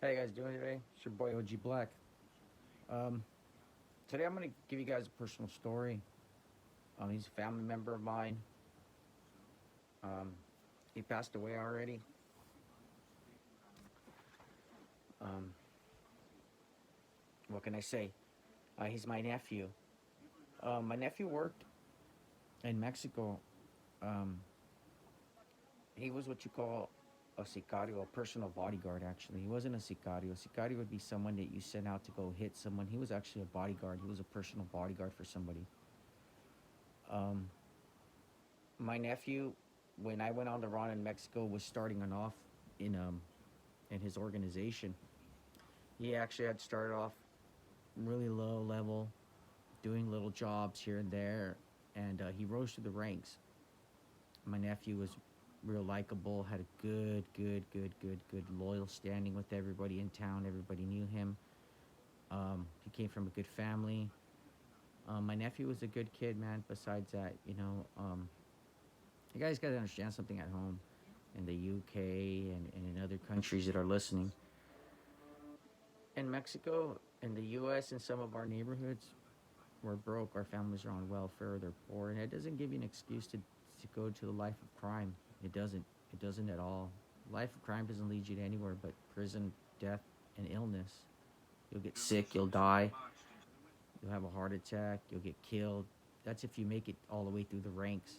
How you guys doing today? It's your boy OG Black. Um, Today I'm gonna give you guys a personal story. He's a family member of mine. Um, he passed away already. Um, what can I say? He's my nephew. My nephew worked in Mexico. Um, he was what you call a sicario, a personal bodyguard. Actually, he wasn't a sicario. A sicario would be someone that you sent out to go hit someone. He was actually a bodyguard. He was a personal bodyguard for somebody. Um, my nephew, when I went on the run in Mexico, was starting on off in in his organization. He actually had started off really low level, doing little jobs here and there, and he rose through the ranks. My nephew was real likable, had a good loyal standing with everybody in town. Everybody knew him. He came from a good family. My nephew was a good kid, man. Besides that, you guys got to understand something at home in the UK and in other countries that are listening. In Mexico, in the US, in some of our neighborhoods, we're broke, our families are on welfare, they're poor, and it doesn't give you an excuse to go to the life of crime. It doesn't. It doesn't at all. Life of crime doesn't lead you to anywhere but prison, death, and illness. You'll get sick, you'll die, you'll have a heart attack, you'll get killed. That's if you make it all the way through the ranks.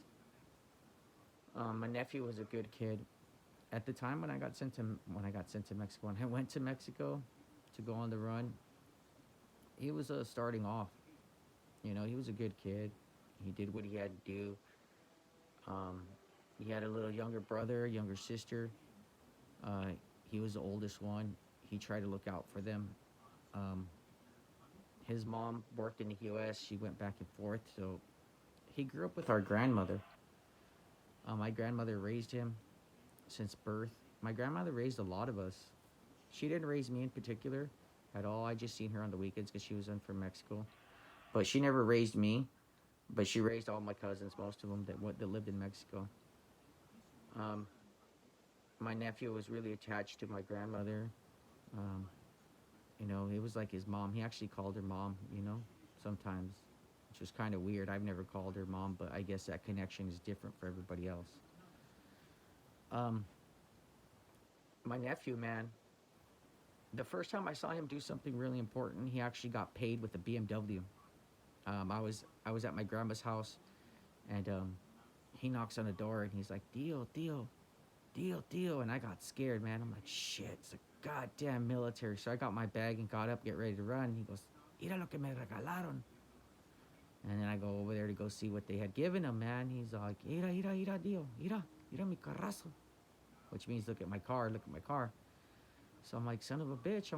My nephew was a good kid. At the time when I got sent to Mexico, when I went to Mexico to go on the run, he was starting off. He was a good kid. He did what he had to do. Um, he had a little younger brother, younger sister. Uh, he was the oldest one. He tried to look out for them. Um, his mom worked in the U.S. She went back and forth, so he grew up with our grandmother. My grandmother raised him since birth. My grandmother raised a lot of us. She didn't raise me in particular at all. I just seen her on the weekends because she was in from Mexico. But she never raised me. But she raised all my cousins, most of them that lived in Mexico. Um, my nephew was really attached to my grandmother. Um, it was like his mom. He actually called her mom. Sometimes, which was kind of weird. I've never called her mom, but I guess that connection is different for everybody else. Um, my nephew, man, the first time I saw him do something really important, he actually got paid with a BMW. I was at my grandma's house, and he knocks on the door, and he's like, "Deal, deal, deal, deal," and I got scared, man. I'm like, "Shit, it's a goddamn military." So I got my bag and got up, get ready to run. He goes, "Mira lo que me regalaron," and then I go over there to go see what they had given him, man. He's like, "Mira, mira, mira, deal, mira, mira mi carrazo," which means look at my car, look at my car. So I'm like, son of a bitch.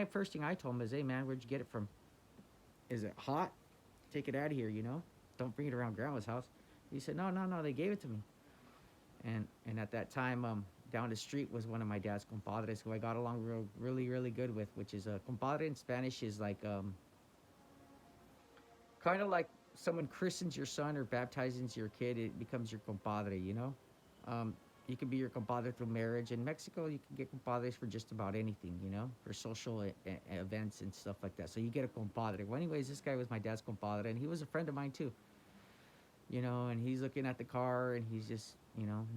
First thing I told him is, "Hey, man, where'd you get it from? Is it hot? Take it out of here. Don't bring it around grandma's house." He said, "No, no, no, they gave it to me." And at that time, down the street was one of my dad's compadres who I got along really, really good with, which is a compadre in Spanish is like kind of like someone christens your son or baptizes your kid, it becomes your compadre. Um, you can be your compadre through marriage. In Mexico, you can get compadres for just about anything, for social events and stuff like that. So you get a compadre. Well, anyways, this guy was my dad's compadre, and he was a friend of mine too. And he's looking at the car and he's just,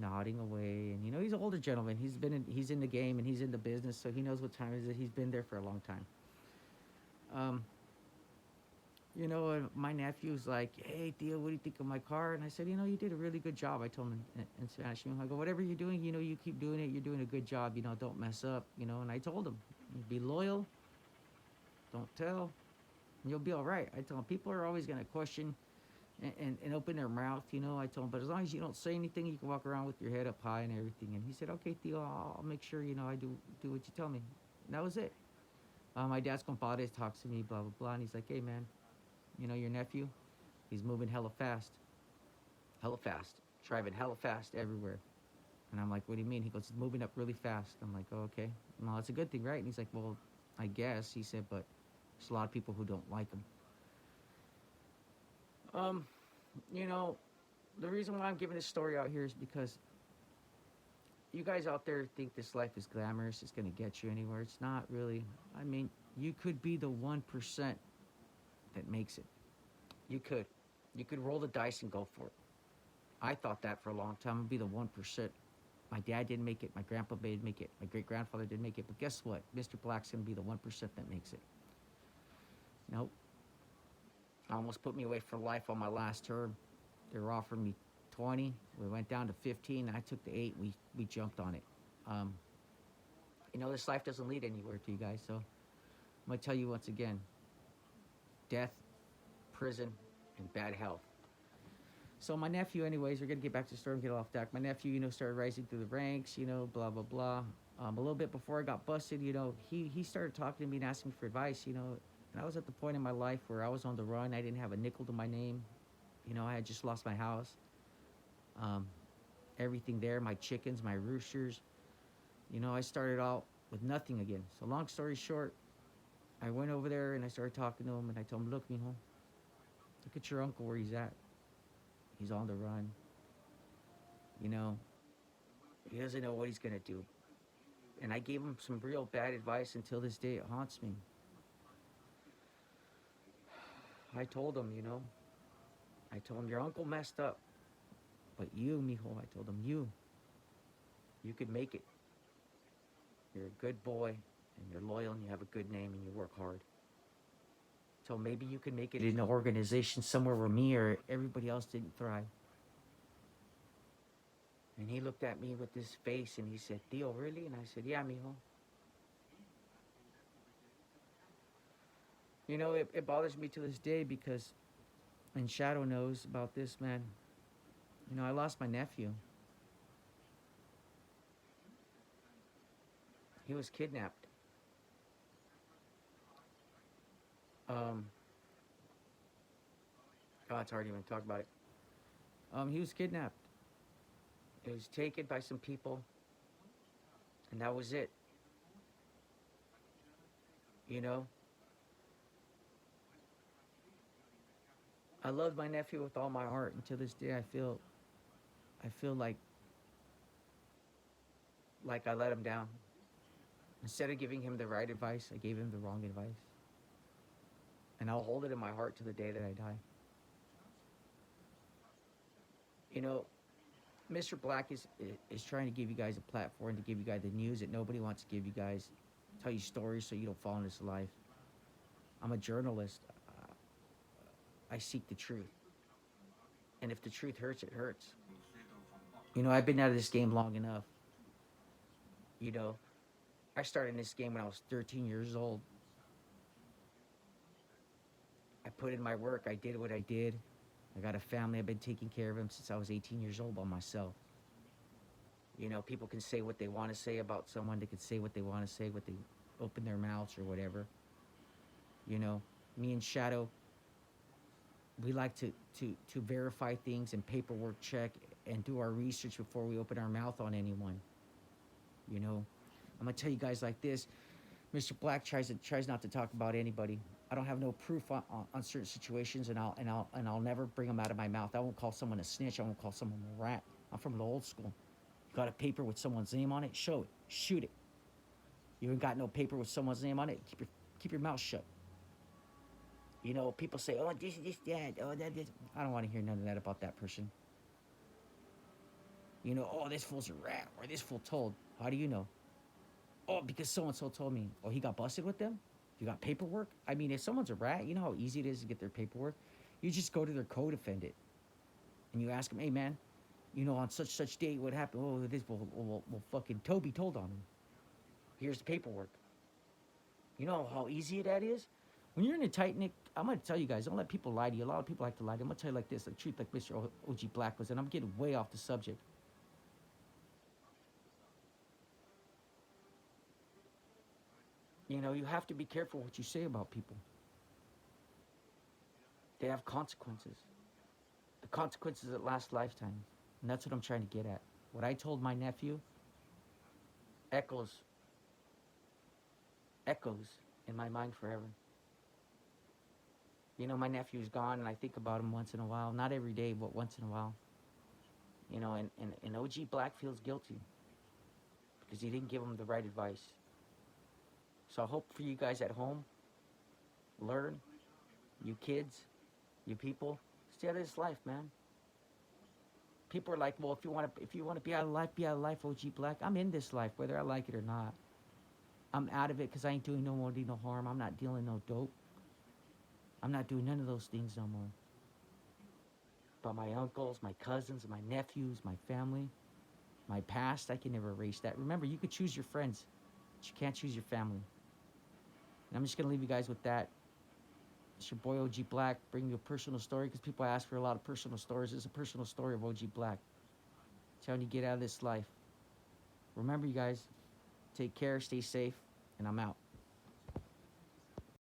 nodding away. And he's an older gentleman. He's in the game and he's in the business, so he knows what time it is. He's been there for a long time. Um, and my nephew's like, "Hey, Theo, what do you think of my car?" And I said, "You did a really good job." I told him in Spanish. I go, "Whatever you're doing, you keep doing it. You're doing a good job. Don't mess up. And I told him, be loyal, don't tell, and you'll be all right. I told him people are always gonna question and open their mouth. I told him, but as long as you don't say anything, you can walk around with your head up high and everything. And he said, "Okay, Theo, I'll make sure, I do what you tell me." And that was it. My dad's compadre talks to me, blah, blah, blah. And he's like, "Hey, man, your nephew, he's moving hella fast, driving hella fast everywhere." And I'm like, "What do you mean?" He goes, "He's moving up really fast." I'm like, "Oh, okay. Well, that's a good thing, right?" And he's like, "Well, I guess," he said, "but there's a lot of people who don't like him." Um, you know, the reason why I'm giving this story out here is because You guys out there think this life is glamorous, it's going to get you anywhere. It's not really. I mean, you could be the 1% that makes it. You could. You could roll the dice and go for it. I thought that for a long time. I'd be the 1%. My dad didn't make it. My grandpa didn't make it. My great grandfather didn't make it. But guess what? Mr. Black's going to be the 1% that makes it. Nope. Almost put me away for life on my last term. They were offering me 20. We went down to 15. I took the 8. We jumped on it. Um, this life doesn't lead anywhere to you guys. So I'm going to tell you once again, death, prison, and bad health. So my nephew, anyways, we're going to get back to the story and get off deck. My nephew, started rising through the ranks, blah, blah, blah. A little bit before I got busted, he started talking to me and asking me for advice, And I was at the point in my life where I was on the run. I didn't have a nickel to my name. I had just lost my house. Everything there, my chickens, my roosters. I started out with nothing again. So long story short, I went over there and I started talking to him and I told him, look, mijo, look at your uncle where he's at. He's on the run. He doesn't know what he's going to do. And I gave him some real bad advice. Until this day, it haunts me. I told him, your uncle messed up. But you, mijo, I told him, you could make it. You're a good boy, and you're loyal, and you have a good name, and you work hard. So maybe you can make it in an organization somewhere where me or everybody else didn't thrive. And he looked at me with his face, and he said, Tio, really? And I said, yeah, mijo. It bothers me to this day because, and Shadow knows about this, man. I lost my nephew. He was kidnapped. It's hard to even talk about it. He was kidnapped. He was taken by some people, and that was it. I loved my nephew with all my heart, and to this day, I feel like I let him down. Instead of giving him the right advice, I gave him the wrong advice. And I'll hold it in my heart to the day that I die. Mr. Black is trying to give you guys a platform, to give you guys the news that nobody wants to give you guys, tell you stories so you don't fall in this life. I'm a journalist. I seek the truth. And if the truth hurts, it hurts. I've been out of this game long enough. I started in this game when I was 13 years old. I put in my work. I did what I did. I got a family. I've been taking care of them since I was 18 years old by myself. People can say what they want to say about someone. They can say what they want to say, what they open their mouths or whatever. Me and Shadow, we like to verify things and paperwork check and do our research before we open our mouth on anyone. I'm gonna tell you guys like this. Mr. Black tries not to talk about anybody. I don't have no proof on certain situations, and I'll never bring them out of my mouth. I won't call someone a snitch. I won't call someone a rat. I'm from the old school. You got a paper with someone's name on it? Show it. Shoot it. You ain't got no paper with someone's name on it? Keep your mouth shut. People say, oh, this, that, oh, that, this. I don't want to hear none of that about that person. Oh, this fool's a rat, or this fool told. How do you know? Oh, because so-and-so told me. Oh, he got busted with them? You got paperwork? I mean, if someone's a rat, you know how easy it is to get their paperwork? You just go to their co-defendant, and you ask him, hey, man, on such date, what happened? Oh, this, well, fucking Toby told on him. Here's the paperwork. You know how easy that is? When you're in a tight knit, I'm going to tell you guys, don't let people lie to you. A lot of people like to lie to you. I'm going to tell you like this, the truth like Mr. OG Black was, and I'm getting way off the subject. You have to be careful what you say about people. They have consequences. The consequences that last lifetimes. And that's what I'm trying to get at. What I told my nephew echoes in my mind forever. My nephew's gone, and I think about him once in a while. Not every day, but once in a while. And OG Black feels guilty. because he didn't give them the right advice. So I hope for you guys at home, learn, you kids, you people, stay out of this life, man. People are like, well, if you want to be out of life, be out of life, OG Black. I'm in this life, whether I like it or not. I'm out of it because I ain't doing no harm. I'm not dealing no dope. I'm not doing none of those things no more. But my uncles, my cousins, my nephews, my family, my past, I can never erase that. Remember, you could choose your friends, but you can't choose your family. And I'm just gonna leave you guys with that. It's your boy OG Black, bringing you a personal story because people ask for a lot of personal stories. It's a personal story of OG Black. Telling you get out of this life. Remember, you guys, take care, stay safe, and I'm out.